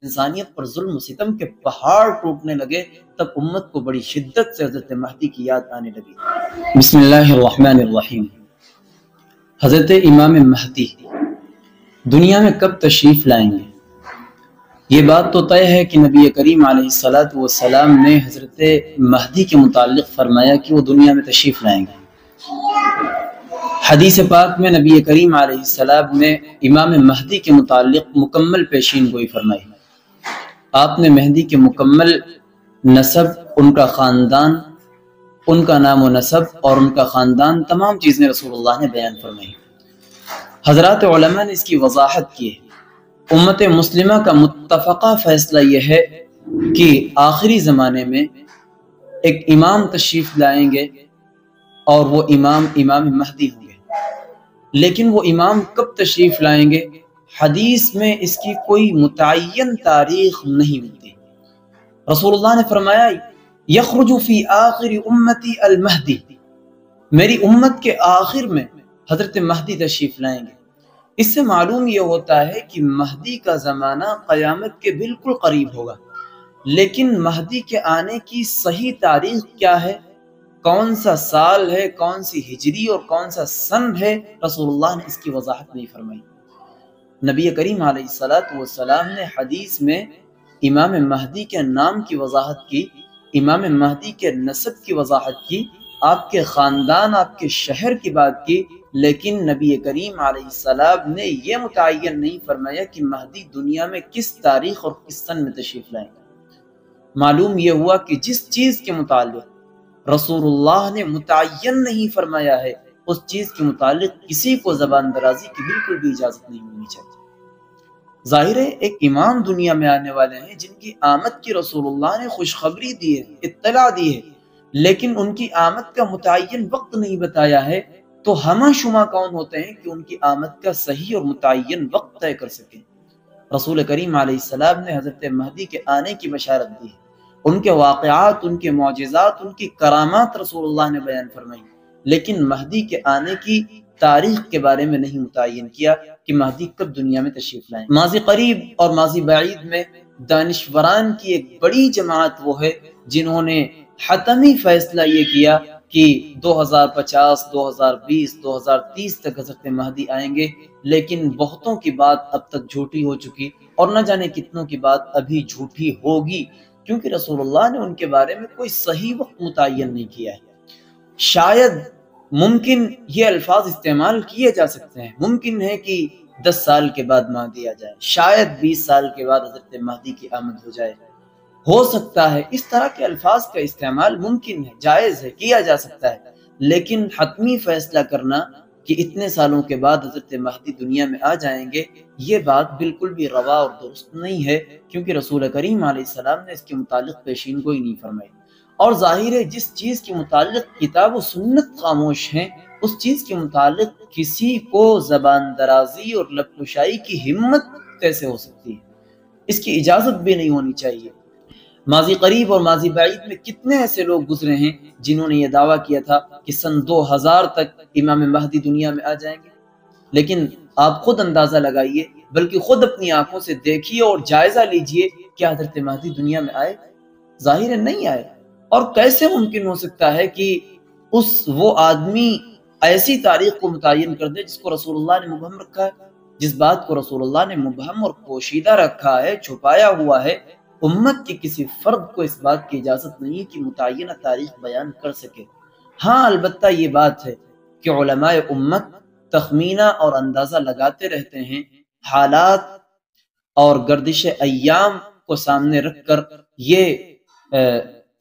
انسانیت پر ظلم و ستم کے پہاڑ ٹوٹنے لگے، تب امت کو بڑی شدت سے حضرت مہدی کی یاد آنے لگی۔ بسم اللہ الرحمن الرحیم۔ حضرت امام مہدی دنیا میں کب تشریف لائیں گے؟ یہ بات تو طے ہے کہ نبی کریم علیہ السلام نے حضرت مہدی کے متعلق فرمایا کہ وہ دنیا میں تشریف لائیں گے۔ حدیث پاک میں نبی کریم علیہ السلام نے امام مہدی کے متعلق مکمل پیشین گوئی فرمائی۔ آپ نے مہدی کے مکمل نسب، ان کا خاندان، ان کا نام و نسب اور ان کا خاندان، تمام چیزیں رسول اللہ نے بیان فرمائی۔ حضرات علماء نے اس کی وضاحت کی ہے۔ امت مسلمہ کا متفقہ فیصلہ یہ ہے کہ آخری زمانے میں ایک امام تشریف لائیں گے اور وہ امام مہدی ہوں گے، لیکن وہ امام کب تشریف لائیں گے حدیث میں اس کی کوئی متعین تاریخ نہیں ملتی۔ رسول اللہ نے فرمایا یخرج فی آخر امتی المہدی، میری امت کے آخر میں حضرت مہدی تشریف لائیں گے۔ اس سے معلوم یہ ہوتا ہے کہ مہدی کا زمانہ قیامت کے بالکل قریب ہوگا، لیکن مہدی کے آنے کی صحیح تاریخ کیا ہے، کون سا سال ہے، کون سی ہجری اور کون سا سن ہے، رسول اللہ نے اس کی وضاحت نہیں فرمائی۔ نبی کریم علیہ السلام نے حدیث میں امام مہدی کے نام کی وضاحت کی، امام مہدی کے نسب کی وضاحت کی، آپ کے خاندان، آپ کے شہر کی بات کی، لیکن نبی کریم علیہ السلام نے یہ متعین نہیں فرمایا کہ مہدی دنیا میں کس تاریخ اور کس سن میں تشریف لائیں گے۔ معلوم یہ ہوا کہ جس چیز کے متعلق رسول اللہ نے متعین نہیں فرمایا ہے، اس چیز کے متعلق کسی کو زبان درازی کی بالکل بھی اجازت نہیں ملنی چاہیے۔ ظاہر ہے ایک امام دنیا میں آنے والے ہیں جن کی آمد کی رسول اللہ نے خوشخبری دی ہے، اطلاع دی ہے، لیکن ان کی آمد کا متعین وقت نہیں بتایا ہے، تو ہمہ شمہ کون ہوتے ہیں کہ ان کی آمد کا صحیح اور متعین وقت طے کر سکیں۔ رسول کریم علیہ السلام نے حضرت مہدی کے آنے کی بشارت دی ہے، ان کے واقعات، ان کے معجزات، ان کی کرامات رسول اللہ نے بیان فرمائی، لیکن مہدی کے آنے کی تاریخ کے بارے میں نہیں متعین کیا کہ مہدی کب دنیا میں تشریف لائیں۔ ماضی قریب اور ماضی بعید میں دانشوران کی ایک بڑی جماعت وہ ہے جنہوں نے حتمی فیصلہ یہ کیا کہ 2050، 2020، 2030 تک حضرت مہدی آئیں گے، لیکن بہتوں کی بات اب تک جھوٹی ہو چکی اور نہ جانے کتنوں کی بات ابھی جھوٹی ہوگی، کیونکہ رسول اللہ نے ان کے بارے میں کوئی صحیح وقت متعین نہیں کیا ہے۔ شاید ممکن یہ الفاظ استعمال کیے جا سکتے ہیں، ممکن ہے کہ 10 سال کے بعد مہدی آ جائے، شاید 20 سال کے بعد حضرت مہدی کی آمد ہو جائے، ہو سکتا ہے، اس طرح کے الفاظ کا استعمال ممکن ہے، جائز ہے، کیا جا سکتا ہے، لیکن حتمی فیصلہ کرنا کہ اتنے سالوں کے بعد حضرت مہدی دنیا میں آ جائیں گے، یہ بات بالکل بھی روا اور درست نہیں ہے، کیونکہ رسول کریم علیہ السلام نے اس کے متعلق پیشین گوئی نہیں فرمائی۔ اور ظاہر ہے جس چیز کے متعلق کتاب و سنت خاموش ہیں، اس چیز کے متعلق کسی کو زبان درازی اور لب کشائی کی ہمت کیسے ہو سکتی ہے، اس کی اجازت بھی نہیں ہونی چاہیے۔ ماضی قریب اور ماضی بعید میں کتنے ایسے لوگ گزرے ہیں جنہوں نے یہ دعویٰ کیا تھا کہ سن 2000 تک امام مہدی دنیا میں آ جائیں گے، لیکن آپ خود اندازہ لگائیے، بلکہ خود اپنی آنکھوں سے دیکھیے اور جائزہ لیجئے، کیا حضرت مہدی دنیا میں آئے؟ ظاہر ہے نہیں آئے۔ اور کیسے ممکن ہو سکتا ہے کہ وہ آدمی ایسی تاریخ کو متعین کر دے جس کو رسول اللہ نے مبہم رکھا ہے، جس بات کو رسول اللہ نے مبہم اور پوشیدہ رکھا ہے، چھپایا ہوا ہے۔ امت کے کسی فرد کو اس بات کی اجازت نہیں ہے کہ متعینہ تاریخ بیان کر سکے۔ ہاں البتہ یہ بات ہے کہ علماء امت تخمینہ اور اندازہ لگاتے رہتے ہیں، حالات اور گردش ایام کو سامنے رکھ کر یہ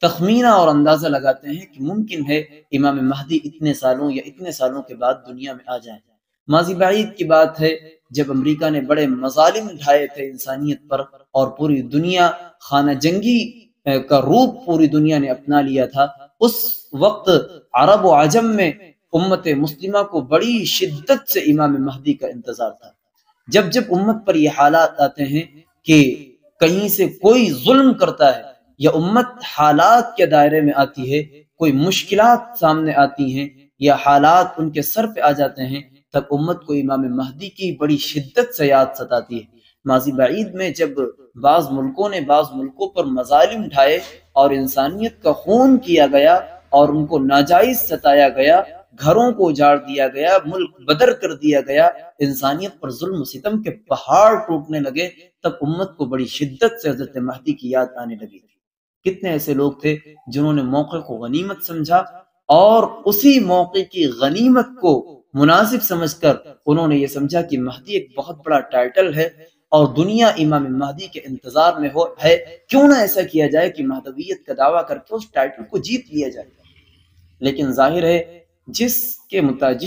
تخمینہ اور اندازہ لگاتے ہیں کہ ممکن ہے امام مہدی اتنے سالوں یا اتنے سالوں کے بعد دنیا میں آ جائیں۔ ماضی بعید کی بات ہے جب امریکہ نے بڑے مظالم اٹھائے تھے انسانیت پر اور پوری دنیا خانہ جنگی کا روپ پوری دنیا نے اپنا لیا تھا، اس وقت عرب و عجم میں امت مسلمہ کو بڑی شدت سے امام مہدی کا انتظار تھا۔ جب جب امت پر یہ حالات آتے ہیں کہ کہیں سے کوئی ظلم کرتا ہے یا امت حالات کے دائرے میں آتی ہے، کوئی مشکلات سامنے آتی ہیں یا حالات ان کے سر پہ آ جاتے ہیں، تب امت کو امام مہدی کی بڑی شدت سے یاد ستاتی ہے۔ ماضی بعید میں جب بعض ملکوں نے بعض ملکوں پر مظالم اٹھائے اور انسانیت کا خون کیا گیا اور ان کو ناجائز ستایا گیا، گھروں کو اجاڑ دیا گیا، ملک بدر کر دیا گیا، انسانیت پر ظلم و ستم کے پہاڑ ٹوٹنے لگے، تب امت کو بڑی شدت سے حضرت مہدی کی یاد آنے لگی تھی۔ کتنے ایسے لوگ تھے جنہوں نے موقع کو غنیمت سمجھا اور اسی موقع کی غنیمت کو مناسب سمجھ کر انہوں نے یہ سمجھا کہ مہدی ایک بہت بڑا ٹائٹل ہے اور دنیا امام مہدی کے انتظار میں ہے، کیوں نہ ایسا کیا جائے کہ مہدویت کا دعویٰ کر کے اس ٹائٹل کو جیت لیا جائے۔ لیکن ظاہر ہے جس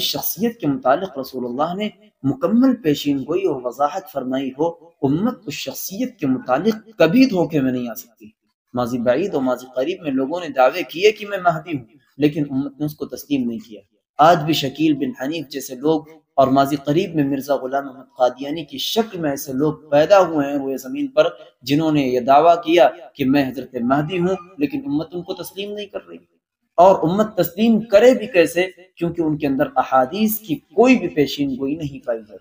شخصیت کے متعلق رسول اللہ نے مکمل پیشین گوئی اور وضاحت فرمائی ہو، امت اس شخصیت کے متعلق کبھی دھوکے میں نہیں آ سکتی۔ ماضی بعید اور ماضی قریب میں لوگوں نے دعوے کیے کہ میں مہدی ہوں، لیکن امت نے اس کو تسلیم نہیں کیا۔ آج بھی شکیل بن حنیف جیسے لوگ اور ماضی قریب میں مرزا غلام احمد قادیانی کی شکل میں ایسے لوگ پیدا ہوئے ہیں روئے زمین پر جنہوں نے یہ دعویٰ کیا کہ میں حضرت مہدی ہوں، لیکن امت ان کو تسلیم نہیں کر رہی۔ اور امت تسلیم کرے بھی کیسے، کیونکہ ان کے اندر احادیث کی کوئی بھی پیشین گوئی نہیں پائی جاتی۔